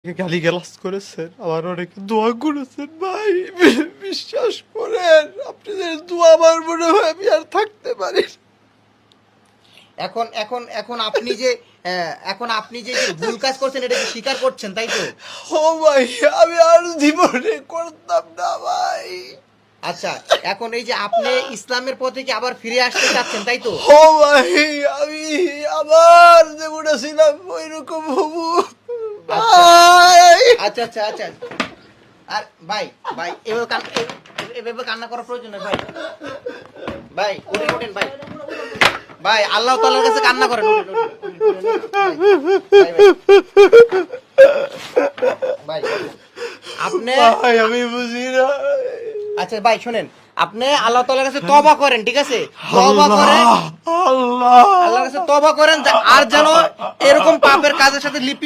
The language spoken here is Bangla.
গালিগালাজ করেছেন, আমার অনেক দোয়া করেছেন ভাই। বিশ্বাস করেন, আপনাদের দোয়া আমার মনে হয় আমি আর থাকতে পারি না। এখন এখন এখন আপনি যে এখন আপনি যে যে ভুল কাজ করছেন এটা কি স্বীকার করছেন, তাই তো? ও ভাই, আমি আর জীবনে করতাম না ভাই। আচ্ছা, এখন এই যে আপনি ইসলামের পথে কি আবার ফিরে আসতে চাচ্ছেন, তাই তো? ও ভাই, আমি আবার যেমনটা ছিলাম ওইরকম হবো ভাই। আচ্ছা আচ্ছা আচ্ছা। আর ভাই ভাই এভাবে কান্না করার প্রয়োজন নেই ভাই। ভাই উঠেন উঠেন ভাই। ভাই আল্লাহ তাআলার কাছে কান্না করেন, উঠেন উঠেন, উঠেন, ভাই আপনি ভাই আমি বুঝি না। আচ্ছা ভাই শুনেন, আপনি আল্লাহ তাআলার কাছে তওবা করেন, ঠিক আছে? তওবা করেন, আল্লাহ আল্লাহর কাছে তওবা করেন আর যেন এরকম পাপের কাজের সাথে লিপ্ত